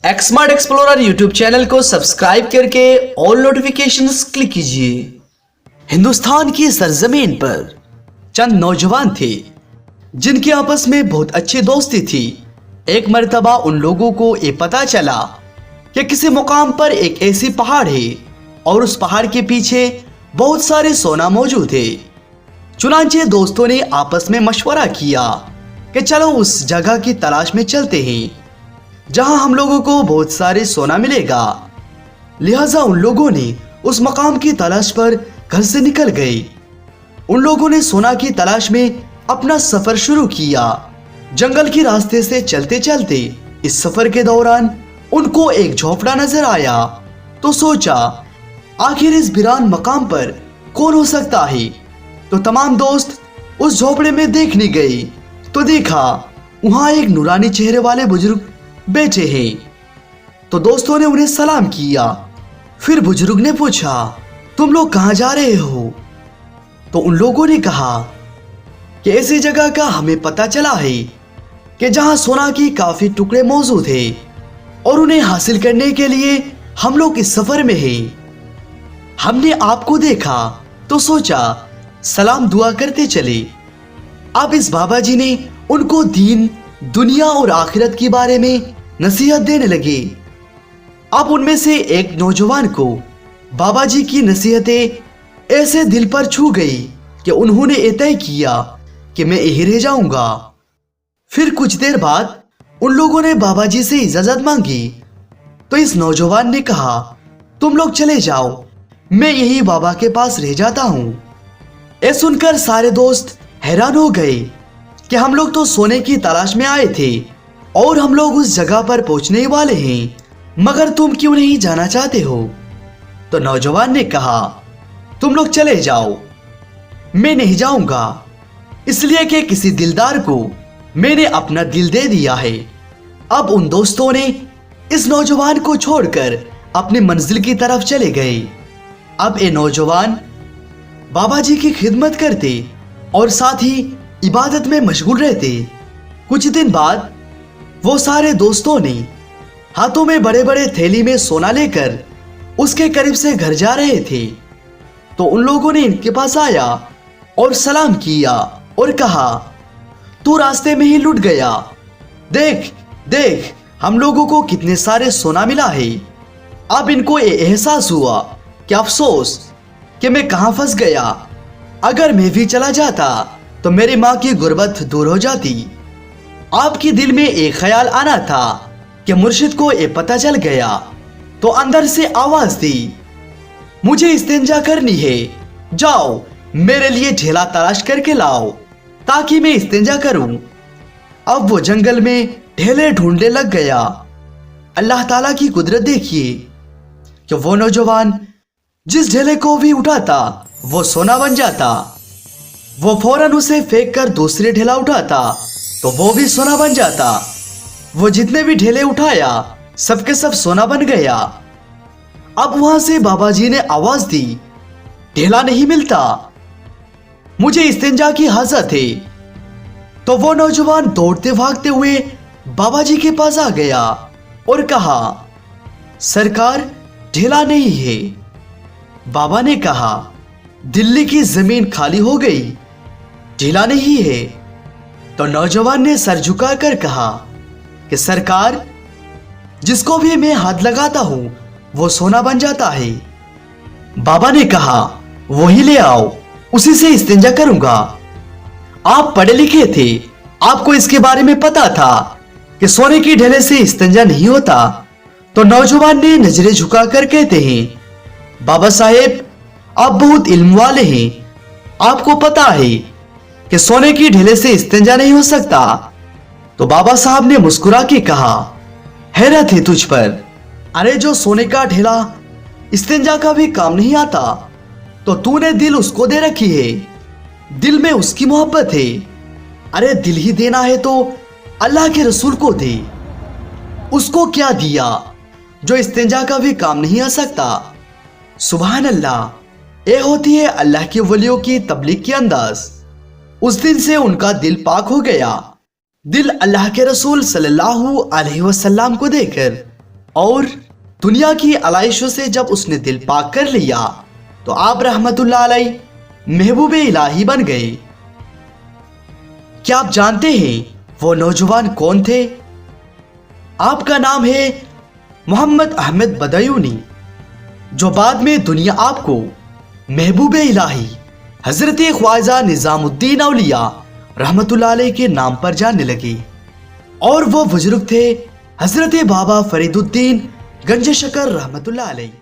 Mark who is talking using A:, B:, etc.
A: एक्समार्ट explorer YouTube channel को subscribe करके all notifications click कीजिए। हिंदुस्तान की सरजमीन पर चंद नौजवान थे जिनकी आपस में बहुत अच्छी दोस्ती थी। एक मर्तबा उन लोगों को ये पता चला कि किसी मुकाम पर एक ऐसी पहाड़ है और उस पहाड़ के पीछे बहुत सारे सोना मौजूद है। चुनांचे दोस्तों ने आपस में मशवरा किया कि चलो उस जगह की तलाश में चलते हैं जहां हम लोगों को बहुत सारे सोना मिलेगा। लिहाजा उन लोगों ने उस मकाम की तलाश पर घर से निकल गए। उन लोगों ने सोना की तलाश में अपना सफर शुरू किया। जंगल के रास्ते से चलते चलते इस सफर के दौरान उनको एक झोपड़ा नजर आया तो सोचा आखिर इस वीरान मकाम पर कौन हो सकता है। तो तमाम दोस्त उस झोपड़े में देखने गए तो देखा वहां एक नूरानी चेहरे वाले बुजुर्ग बैठे हैं। तो दोस्तों ने उन्हें सलाम किया। फिर बुजुर्ग ने पूछा तुम लोग कहां जा रहे हो। तो उन लोगों ने कहा कि ऐसी जगह का हमें पता चला है कि जहां सोना की काफी टुकड़े मौजूद है और उन्हें हासिल करने के लिए हम लोग इस सफर में हैं। हमने आपको देखा तो सोचा सलाम दुआ करते चले। अब इस बाबा जी ने उनको दीन दुनिया और आखिरत के बारे में नसीहत देने लगे। अब उनमें से एक नौजवान को बाबा जी की नसीहतें ऐसे दिल पर छू गई कि उन्होंने ये तय किया कि मैं यहीं रह जाऊंगा। फिर कुछ देर बाद उन लोगों ने बाबा जी से इजाजत मांगी तो इस नौजवान ने कहा तुम लोग चले जाओ, मैं यही बाबा के पास रह जाता हूं। ये सुनकर सारे दोस्त हैरान हो गए कि हम लोग तो सोने की तलाश में आए थे और हम लोग उस जगह पर पहुंचने वाले हैं, मगर तुम क्यों नहीं जाना चाहते हो। तो नौजवान ने कहा तुम लोग चले जाओ, मैं नहीं जाऊंगा, इसलिए कि किसी दिलदार को मैंने अपना दिल दे दिया है। अब उन दोस्तों ने इस नौजवान को छोड़कर अपनी मंजिल की तरफ चले गए। अब ये नौजवान बाबा जी की खिदमत करते और साथ ही इबादत में मशगूल रहते। कुछ दिन बाद वो सारे दोस्तों ने हाथों में बड़े बड़े थैली में सोना लेकर उसके करीब से घर जा रहे थे तो उन लोगों ने इनके पास आया और सलाम किया और कहा तू रास्ते में ही लुट गया, देख देख हम लोगों को कितने सारे सोना मिला है। अब इनको ये एहसास हुआ कि अफसोस कि मैं कहां फंस गया। अगर मैं भी चला जाता तो मेरी माँ की गुर्बत दूर हो जाती। आपके दिल में एक ख्याल आना था कि मुर्शिद को ये पता चल गया तो अंदर से आवाज दी मुझे इस्तिंजा करनी है, जाओ मेरे लिए ढेला तलाश करके लाओ ताकि मैं इस्तिंजा करूं। अब वो जंगल में ढेले ढूंढने लग गया। अल्लाह ताला की कुदरत देखिए कि वो नौजवान जिस ढेले को भी उठाता वो सोना बन जाता। वो फौरन उसे फेंक कर दूसरे ढेला उठाता तो वो भी सोना बन जाता। वो जितने भी ढेले उठाया सबके सब सोना बन गया। अब वहां से बाबा जी ने आवाज दी ढेला नहीं मिलता, मुझे इस्तिंजा की हाजत है। तो वो नौजवान दौड़ते भागते हुए बाबा जी के पास आ गया और कहा सरकार ढेला नहीं है। बाबा ने कहा दिल्ली की जमीन खाली हो गई, ढीला नहीं है। तो नौजवान ने सर झुकाकर कहा कि सरकार जिसको भी मैं हाथ लगाता हूं वो सोना बन जाता है। बाबा ने कहा वही ले आओ, उसी से इस्तिंजा करूंगा। आप पढ़े लिखे थे, आपको इसके बारे में पता था कि सोने की ढेले से इस्तिंजा नहीं होता। तो नौजवान ने नजरें झुकाकर कहते हैं बाबा साहेब आप बहुत इल्म वाले हैं, आपको पता है कि सोने की ढेले से इस्तिंजा नहीं हो सकता। तो बाबा साहब ने मुस्कुरा के कहा हैरत है तुझ पर, अरे जो सोने का ढेला इस्तिंजा का भी काम नहीं आता तो तूने दिल उसको दे रखी है, दिल में उसकी मोहब्बत है। अरे दिल ही देना है तो अल्लाह के रसूल को दे, उसको क्या दिया जो इस्तिंजा का भी काम नहीं आ सकता। सुभान अल्लाह, ये होती है अल्लाह के वलियों की तबलीग की अंदाज। उस दिन से उनका दिल पाक हो गया। दिल अल्लाह के रसूल सल्लल्लाहु अलैहि वसल्लम को देकर اور دنیا کی علائشوں سے جب اس نے دل پاک کر لیا تو آپ رحمت اللہ علیہ محبوب الہی بن گئے۔ کیا آپ جانتے ہیں وہ نوجوان کون تھے؟ آپ کا نام ہے محمد احمد بدیونی، جو بعد میں دنیا آپ کو محبوب الہی حضرت خواجہ نظام الدین اولیاء رحمت اللہ علیہ کے نام پر جاننے لگے۔ اور وہ بزرگ تھے حضرت بابا فرید الدین گنج شکر رحمت اللہ علیہ۔